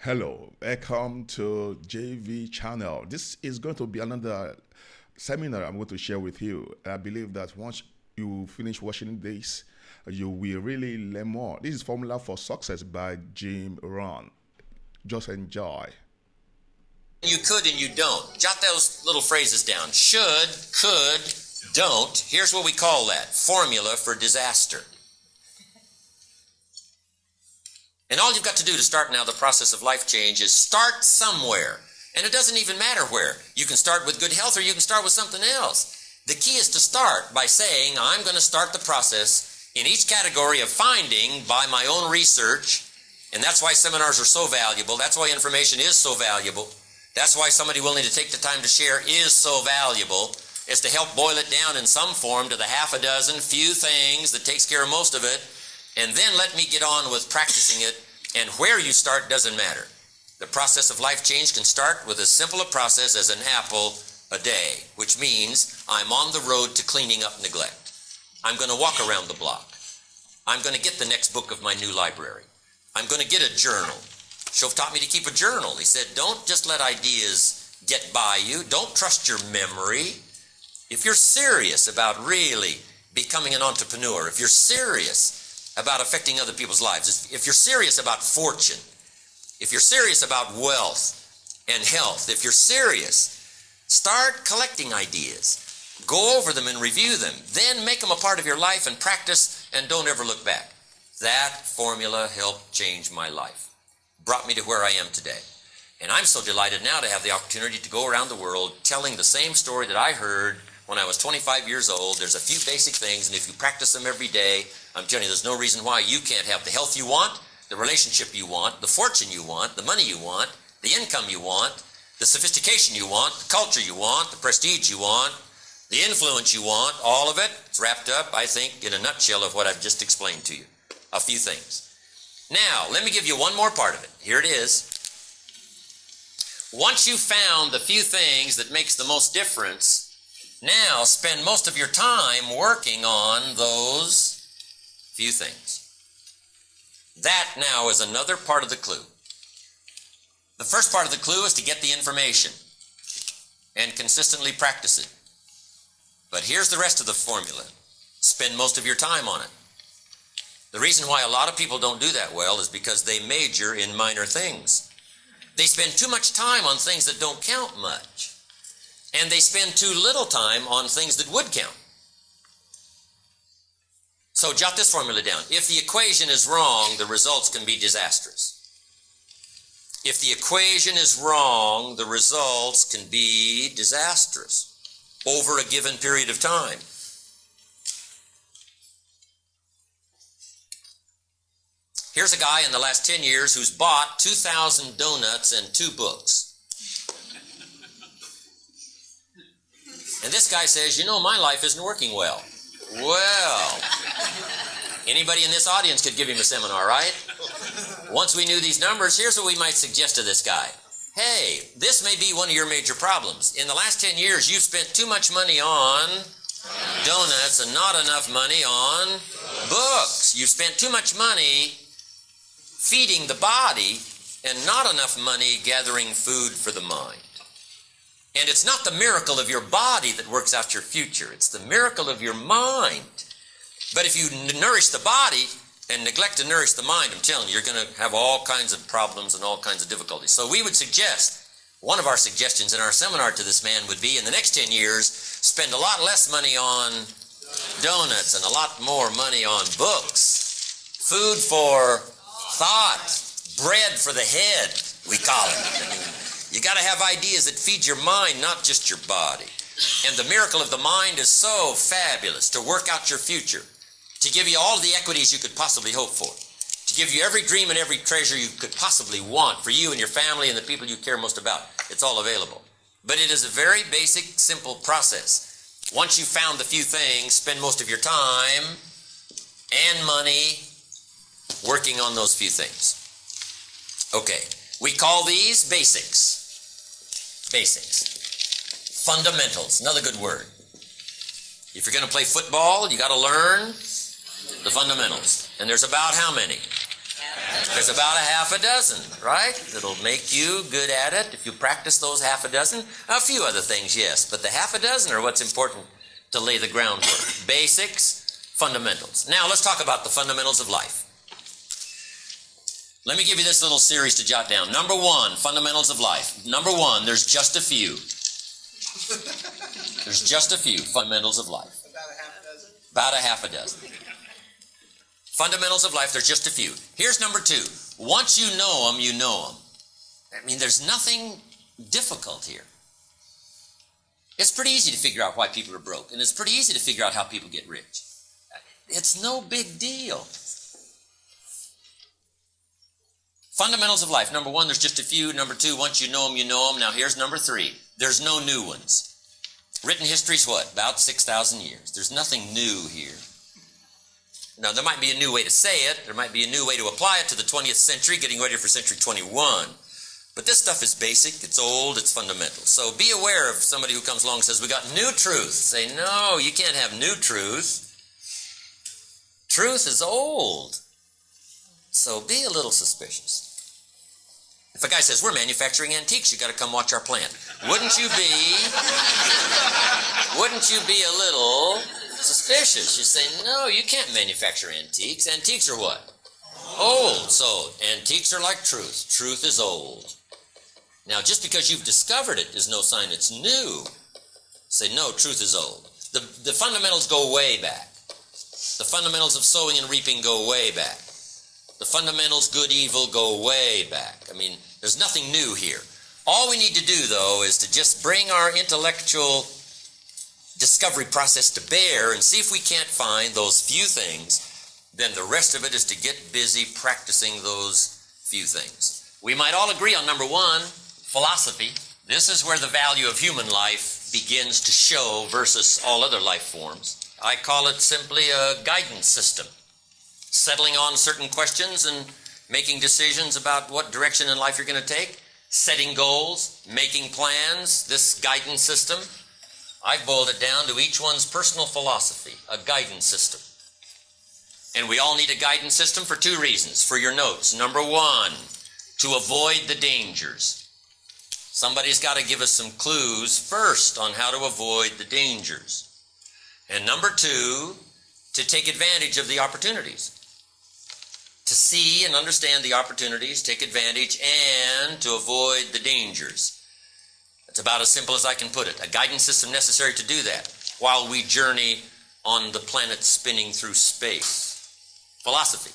Hello, welcome to JV channel. This is going to be another seminar I'm going to share with you. I believe that once you finish watching this, you will really learn more. This is Formula for Success by Rohn. Just enjoy. You could and you don't. Jot those little phrases down. Should, could, don't. Here's what we call that. Formula for disaster. And all you've got to do to start now the process of life change is start somewhere. And it doesn't even matter where. You can start with good health or you can start with something else. The key is to start by saying, I'm going to start the process in each category of finding by my own research. And that's why seminars are so valuable. That's why information is so valuable. That's why somebody willing to take the time to share is so valuable, is to help boil it down in some form to the half a dozen few things that takes care of most of it. And then let me get on with practicing it, and where you start doesn't matter. The process of life change can start with as simple a process as an apple a day, which means I'm on the road to cleaning up neglect. I'm going to walk around the block. I'm going to get the next book of my new library. I'm going to get a journal. Shov taught me to keep a journal. He said, don't just let ideas get by you. Don't trust your memory. If you're serious about really becoming an entrepreneur, if you're serious about affecting other people's lives, if you're serious about fortune, if you're serious about wealth and health, if you're serious, start collecting ideas. Go over them and review them. Then make them a part of your life and practice, and don't ever look back. That formula helped change my life. Brought me to where I am today. And I'm so delighted now to have the opportunity to go around the world telling the same story that I heard when I was 25 years old. There's a few basic things, and if you practice them every day, I'm telling you, there's no reason why you can't have the health you want, the relationship you want, the fortune you want, the money you want, the income you want, the sophistication you want, the culture you want, the prestige you want, the influence you want. All of it is wrapped up, I think, in a nutshell of what I've just explained to you. A few things. Now, let me give you one more part of it. Here it is. Once you've found the few things that makes the most difference, now spend most of your time working on those few things. That now is another part of the clue. The first part of the clue is to get the information and consistently practice it. But here's the rest of the formula. Spend most of your time on it. The reason why a lot of people don't do that well is because they major in minor things. They spend too much time on things that don't count much. And they spend too little time on things that would count. So jot this formula down. If the equation is wrong, the results can be disastrous. If the equation is wrong, the results can be disastrous over a given period of time. Here's a guy in the last 10 years who's bought 2,000 donuts and 2 books. And this guy says, you know, my life isn't working well. Well, anybody in this audience could give him a seminar, right? Once we knew these numbers, here's what we might suggest to this guy. Hey, this may be one of your major problems. In the last 10 years, you've spent too much money on donuts and not enough money on books. You've spent too much money feeding the body and not enough money gathering food for the mind. And it's not the miracle of your body that works out your future. It's the miracle of your mind. But if you nourish the body and neglect to nourish the mind, I'm telling you, you're going to have all kinds of problems and all kinds of difficulties. So we would suggest, one of our suggestions in our seminar to this man would be, in the next 10 years, spend a lot less money on donuts and a lot more money on books. Food for thought, bread for the head, we call it. You got to have ideas that feed your mind, not just your body. And the miracle of the mind is so fabulous to work out your future, to give you all the equities you could possibly hope for, to give you every dream and every treasure you could possibly want for you and your family and the people you care most about. It's all available. But it is a very basic, simple process. Once you've found the few things, spend most of your time and money working on those few things. Okay, we call these basics. Basics. Fundamentals, another good word. If you're going to play football, you got to learn the fundamentals. And there's about how many? There's about a half a dozen, right? That'll make you good at it if you practice those half a dozen. A few other things, yes, but the half a dozen are what's important to lay the groundwork. Basics, fundamentals. Now let's talk about the fundamentals of life. Let me give you this little series to jot down. Number one, fundamentals of life. Number one, there's just a few. There's just a few fundamentals of life. About a half dozen? About a half a dozen. Fundamentals of life, there's just a few. Here's number two. Once you know them, you know them. I mean, there's nothing difficult here. It's pretty easy to figure out why people are broke, and it's pretty easy to figure out how people get rich. It's no big deal. Fundamentals of life. Number one, there's just a few. Number two, once you know them, you know them. Now here's number three. There's no new ones. Written history's what? About 6,000 years. There's nothing new here. Now, there might be a new way to say it. There might be a new way to apply it to the 20th century, getting ready for century 21. But this stuff is basic, it's old, it's fundamental. So be aware of somebody who comes along and says, we got new truth. Say, no, you can't have new truth. Truth is old. So be a little suspicious. If a guy says, we're manufacturing antiques, you got to come watch our plant. Wouldn't you be a little suspicious? You say, no, you can't manufacture antiques. Antiques are what? Old. So antiques are like truth. Truth is old. Now, just because you've discovered it is no sign it's new. Say, no, truth is old. The fundamentals go way back. The fundamentals of sowing and reaping go way back. The fundamentals, good, evil, go way back. I mean, there's nothing new here. All we need to do, though, is to just bring our intellectual discovery process to bear and see if we can't find those few things. Then the rest of it is to get busy practicing those few things. We might all agree on number one, philosophy. This is where the value of human life begins to show versus all other life forms. I call it simply a guidance system. Settling on certain questions and making decisions about what direction in life you're going to take, setting goals, making plans, this guidance system. I've boiled it down to each one's personal philosophy, a guidance system. And we all need a guidance system for two reasons, for your notes. Number one, to avoid the dangers. Somebody's got to give us some clues first on how to avoid the dangers. And number two, to take advantage of the opportunities. To see and understand the opportunities, take advantage, and to avoid the dangers. It's about as simple as I can put it. A guidance system necessary to do that while we journey on the planet spinning through space. Philosophy.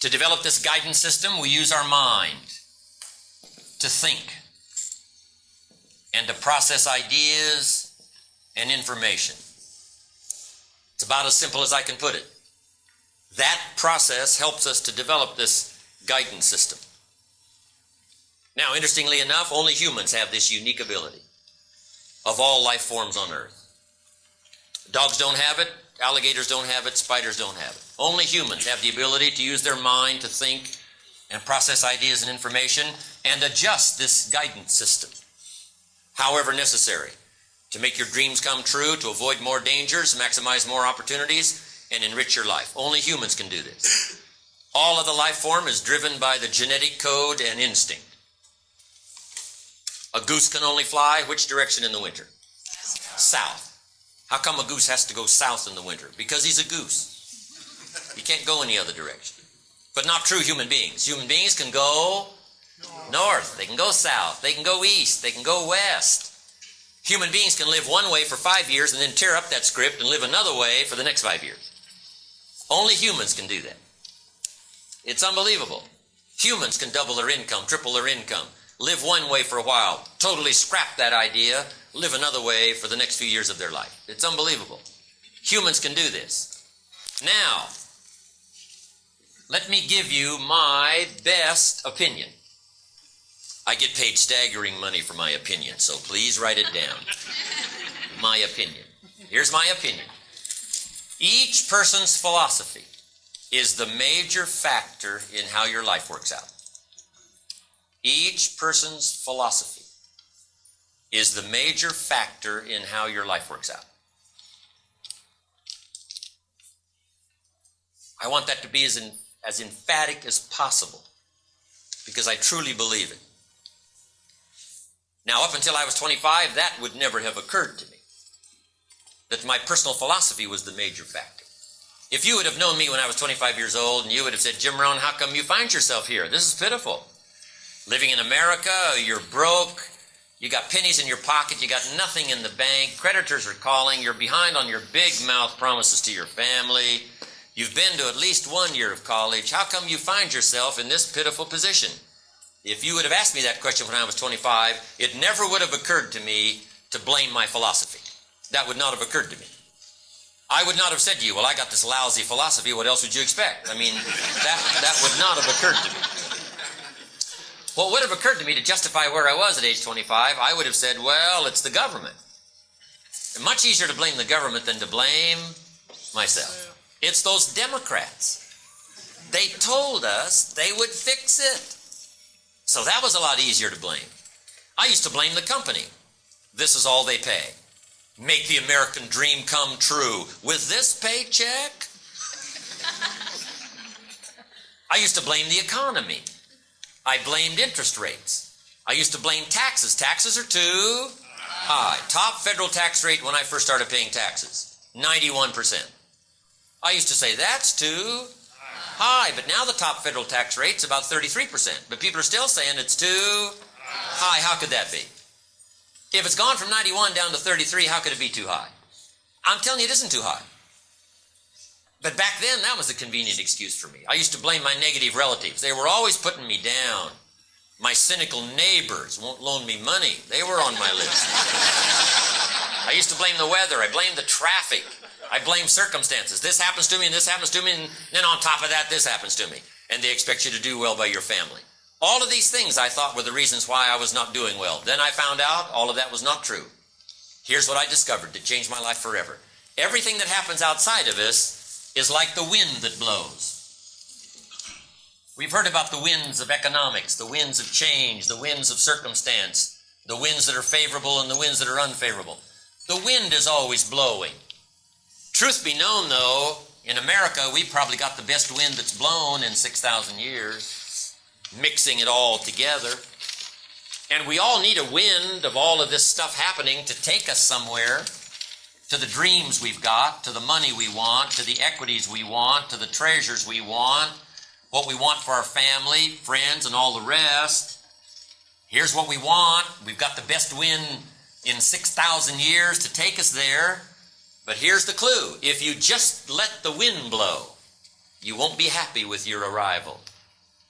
To develop this guidance system, we use our mind to think and to process ideas and information. It's about as simple as I can put it. That process helps us to develop this guidance system. Now, interestingly enough, only humans have this unique ability of all life forms on Earth. Dogs don't have it, alligators don't have it, spiders don't have it. Only humans have the ability to use their mind to think and process ideas and information and adjust this guidance system, however necessary, to make your dreams come true, to avoid more dangers, maximize more opportunities, and enrich your life. Only humans can do this. All of the life form is driven by the genetic code and instinct. A goose can only fly which direction in the winter? South. How come a goose has to go south in the winter? Because he's a goose. He can't go any other direction. But not true human beings. Human beings can go north. They can go south. They can go east. They can go west. Human beings can live one way for 5 years and then tear up that script and live another way for the next 5 years. Only humans can do that. It's unbelievable. Humans can double their income, triple their income, live one way for a while, totally scrap that idea, live another way for the next few years of their life. It's unbelievable. Humans can do this. Now, let me give you my best opinion. I get paid staggering money for my opinion, so please write it down. My opinion. Here's my opinion. Each person's philosophy is the major factor in how your life works out. Each person's philosophy is the major factor in how your life works out. I want that to be as as emphatic as possible, because I truly believe it. Now, up until I was 25, that would never have occurred to me, that my personal philosophy was the major factor. If you would have known me when I was 25 years old and you would have said, Jim Rohn, how come you find yourself here? This is pitiful. Living in America, you're broke, you got pennies in your pocket, you got nothing in the bank, creditors are calling, you're behind on your big mouth promises to your family, you've been to at least 1 year of college, how come you find yourself in this pitiful position? If you would have asked me that question when I was 25, it never would have occurred to me to blame my philosophy. That would not have occurred to me. I would not have said to you, well, I got this lousy philosophy, what else would you expect? I mean, that would not have occurred to me. What would have occurred to me to justify where I was at age 25, I would have said, well, it's the government. It's much easier to blame the government than to blame myself. It's those Democrats. They told us they would fix it. So that was a lot easier to blame. I used to blame the company. This is all they pay. Make the American dream come true with this paycheck. I used to blame the economy. I blamed interest rates. I used to blame taxes. Taxes are too high. Top federal tax rate when I first started paying taxes, 91%. I used to say that's too high, but now the top federal tax rate's about 33%. But people are still saying it's too high. How could that be? If it's gone from 91 down to 33, how could it be too high? I'm telling you, it isn't too high. But back then, that was a convenient excuse for me. I used to blame my negative relatives. They were always putting me down. My cynical neighbors won't loan me money. They were on my list. I used to blame the weather. I blamed the traffic. I blamed circumstances. This happens to me, and this happens to me, and then on top of that, this happens to me. And they expect you to do well by your family. All of these things I thought were the reasons why I was not doing well. Then I found out all of that was not true. Here's what I discovered that changed my life forever. Everything that happens outside of us is like the wind that blows. We've heard about the winds of economics, the winds of change, the winds of circumstance, the winds that are favorable and the winds that are unfavorable. The wind is always blowing. Truth be known, though, in America, we probably got the best wind that's blown in 6,000 years, mixing it all together. And we all need a wind of all of this stuff happening to take us somewhere, to the dreams we've got, to the money we want, to the equities we want, to the treasures we want, what we want for our family, friends, and all the rest. Here's what we want. We've got the best wind in 6,000 years to take us there. But here's the clue. If you just let the wind blow, you won't be happy with your arrival.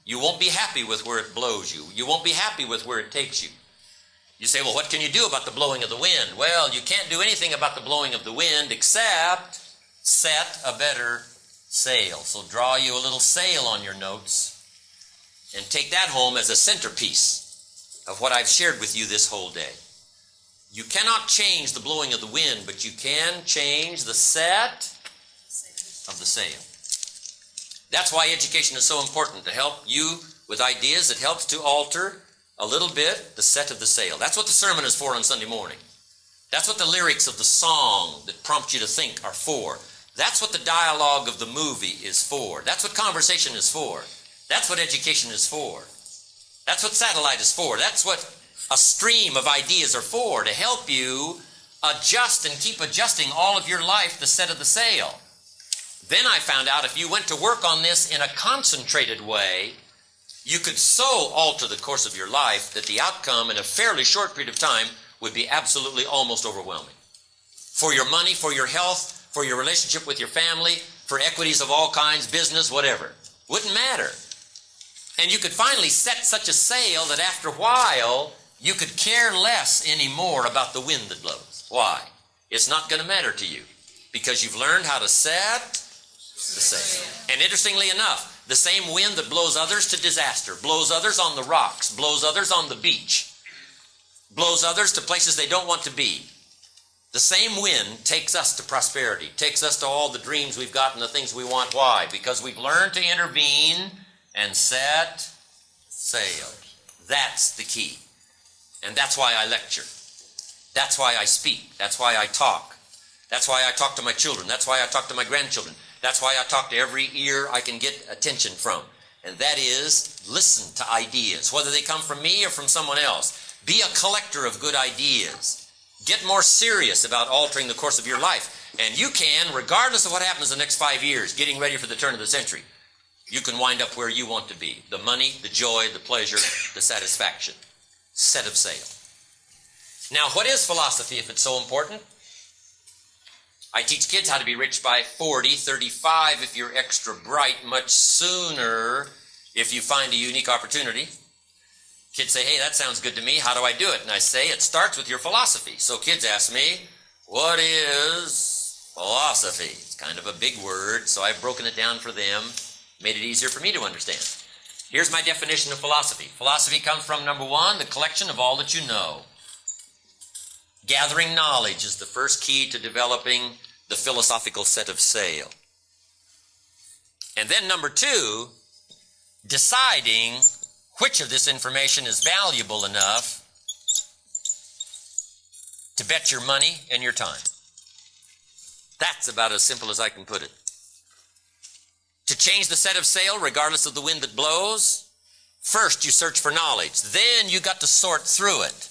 You won't be happy with where it blows you. You won't be happy with where it takes you. You say, well, what can you do about the blowing of the wind? Well, you can't do anything about the blowing of the wind except set a better sail. So draw you a little sail on your notes and take that home as a centerpiece of what I've shared with you this whole day. You cannot change the blowing of the wind, but you can change the set of the sail. That's why education is so important, to help you with ideas. It helps to alter a little bit the set of the sail. That's what the sermon is for on Sunday morning. That's what the lyrics of the song that prompt you to think are for. That's what the dialogue of the movie is for. That's what conversation is for. That's what education is for. That's what satellite is for. That's what a stream of ideas are for, to help you adjust and keep adjusting all of your life the set of the sail. Then I found out if you went to work on this in a concentrated way, you could so alter the course of your life that the outcome in a fairly short period of time would be absolutely almost overwhelming. For your money, for your health, for your relationship with your family, for equities of all kinds, business, whatever. Wouldn't matter. And you could finally set such a sail that after a while, you could care less anymore about the wind that blows. Why? It's not going to matter to you because you've learned how to set the sail. And interestingly enough, the same wind that blows others to disaster, blows others on the rocks, blows others on the beach, blows others to places they don't want to be. The same wind takes us to prosperity, takes us to all the dreams we've got and the things we want. Why? Because we've learned to intervene and set sail. That's the key. And that's why I lecture. That's why I speak. That's why I talk. That's why I talk to my children. That's why I talk to my grandchildren. That's why I talk to every ear I can get attention from. And that is, listen to ideas, whether they come from me or from someone else. Be a collector of good ideas. Get more serious about altering the course of your life. And you can, regardless of what happens the next 5 years, getting ready for the turn of the century, you can wind up where you want to be. The money, the joy, the pleasure, the satisfaction. Set of sail. Now, what is philosophy if it's so important? I teach kids how to be rich by 40, 35 if you're extra bright, much sooner if you find a unique opportunity. Kids say, hey, that sounds good to me. How do I do it? And I say, it starts with your philosophy. So kids ask me, what is philosophy? It's kind of a big word, so I've broken it down for them, made it easier for me to understand. Here's my definition of philosophy. Philosophy comes from, number one, the collection of all that you know. Gathering knowledge is the first key to developing the philosophical set of sail. And then number two, deciding which of this information is valuable enough to bet your money and your time. That's about as simple as I can put it. To change the set of sail, regardless of the wind that blows, first you search for knowledge. Then you got to sort through it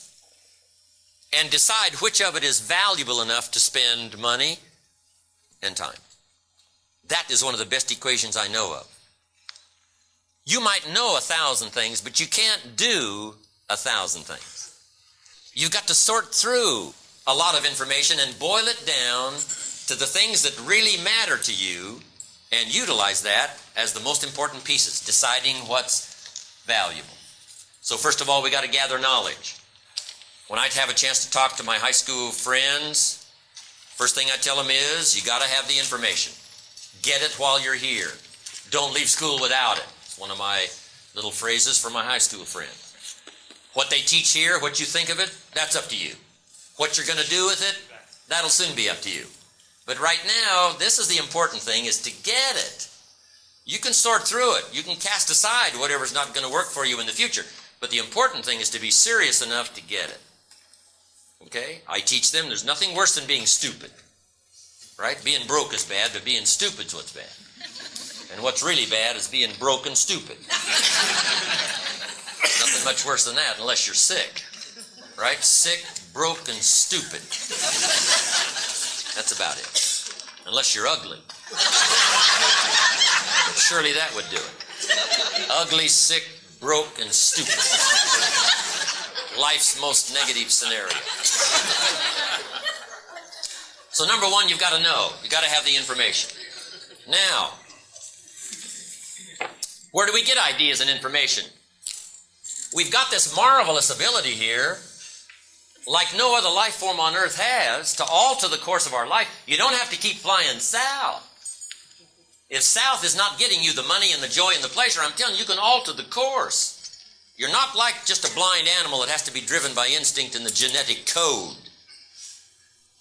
and decide which of it is valuable enough to spend money and time. That is one of the best equations I know of. You might know 1,000 things, but you can't do 1,000 things. You've got to sort through a lot of information and boil it down to the things that really matter to you and utilize that as the most important pieces, deciding what's valuable. So first of all, we got to gather knowledge. When I have a chance to talk to my high school friends, first thing I tell them is, you got to have the information. Get it while you're here. Don't leave school without it. It's one of my little phrases for my high school friends. What they teach here, what you think of it, that's up to you. What you're going to do with it, that'll soon be up to you. But right now, this is the important thing, is to get it. You can sort through it. You can cast aside whatever's not going to work for you in the future. But the important thing is to be serious enough to get it. Okay? I teach them there's nothing worse than being stupid. Right? Being broke is bad, but being stupid's what's bad. And what's really bad is being broke and stupid. Nothing much worse than that unless you're sick. Right? Sick, broke, and stupid. That's about it. Unless you're ugly. But surely that would do it. Ugly, sick, broke, and stupid. Life's most negative scenario. So number one, you've got to know. You've got to have the information. Now, where do we get ideas and information? We've got this marvelous ability here, like no other life form on earth has, to alter the course of our life. You don't have to keep flying south. If south is not getting you the money and the joy and the pleasure, I'm telling you, you can alter the course. You're not like just a blind animal that has to be driven by instinct and the genetic code.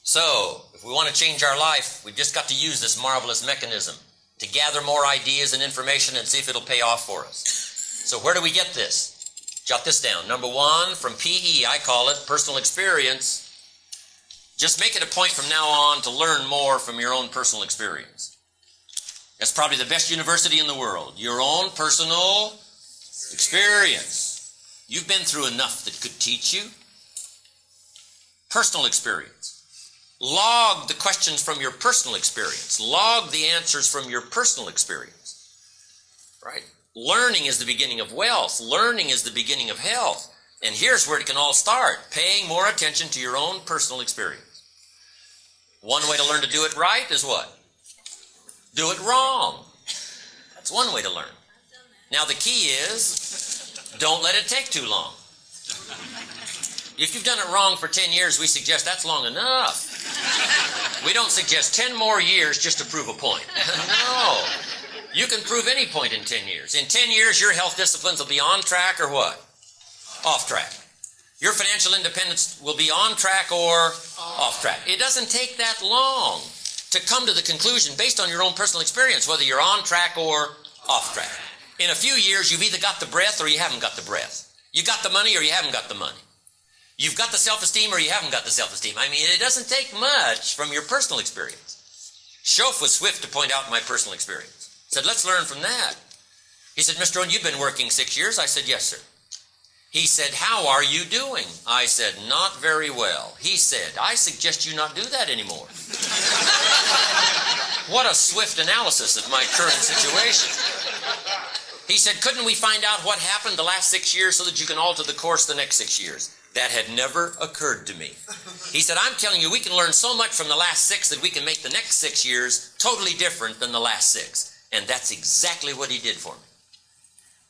So, if we want to change our life, we've just got to use this marvelous mechanism to gather more ideas and information and see if it'll pay off for us. So where do we get this? Jot this down. Number one, from PE, I call it personal experience. Just make it a point from now on to learn more from your own personal experience. That's probably the best university in the world. Your own personal experience. You've been through enough that could teach you. Personal experience. Log the questions from your personal experience. Log the answers from your personal experience. Right? Learning is the beginning of wealth. Learning is the beginning of health. And here's where it can all start. Paying more attention to your own personal experience. One way to learn to do it right is what? Do it wrong. That's one way to learn. Now the key is, don't let it take too long. If you've done it wrong for 10 years, we suggest that's long enough. We don't suggest 10 more years just to prove a point. No. You can prove any point in 10 years. In 10 years, your health disciplines will be on track or what? Off track. Your financial independence will be on track or off track. It doesn't take that long to come to the conclusion based on your own personal experience, whether you're on track or off track. In a few years, you've either got the breath or you haven't got the breath. You got the money or you haven't got the money. You've got the self-esteem or you haven't got the self-esteem. I mean, it doesn't take much from your personal experience. Schoaf was swift to point out my personal experience. Said, let's learn from that. He said, Mr. Rohn, you've been working 6 years? I said, yes, sir. He said, how are you doing? I said, not very well. He said, I suggest you not do that anymore. What a swift analysis of my current situation. He said, couldn't we find out what happened the last 6 years so that you can alter the course the next 6 years? That had never occurred to me. He said, I'm telling you, we can learn so much from the last 6 that we can make the next 6 years totally different than the last 6. And that's exactly what he did for me.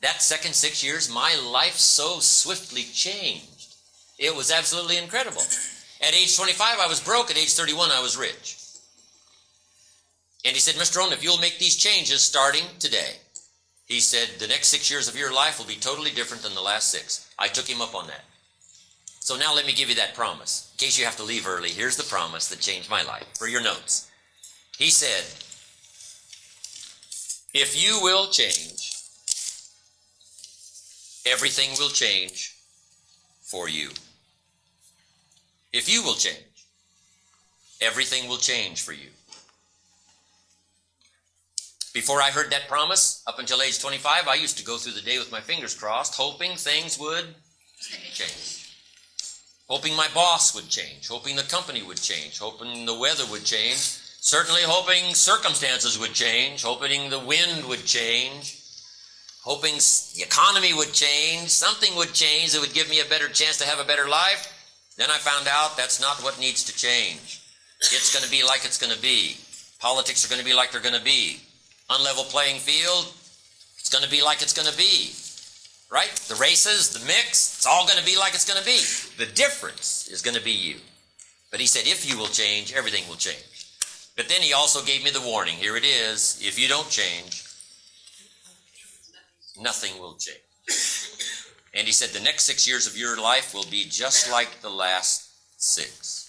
That second 6 years, my life so swiftly changed. It was absolutely incredible. At age 25, I was broke. At age 31, I was rich. And he said, Mr. Rohn, if you'll make these changes starting today, he said, the next 6 years of your life will be totally different than the last 6. I took him up on that. So now let me give you that promise. In case you have to leave early, here's the promise that changed my life for your notes. He said, if you will change, everything will change for you. If you will change, everything will change for you. Before I heard that promise, up until age 25, I used to go through the day with my fingers crossed, hoping things would change. Hoping my boss would change, hoping the company would change, hoping the weather would change, certainly hoping circumstances would change, hoping the wind would change, hoping the economy would change, something would change that would give me a better chance to have a better life. Then I found out that's not what needs to change. It's going to be like it's going to be. Politics are going to be like they're going to be. Unlevel playing field, it's going to be like it's going to be. Right? The races, the mix, it's all going to be like it's going to be. The difference is going to be you. But he said, if you will change, everything will change. But then he also gave me the warning. Here it is. If you don't change, nothing will change. And he said, the next 6 years of your life will be just like the last 6.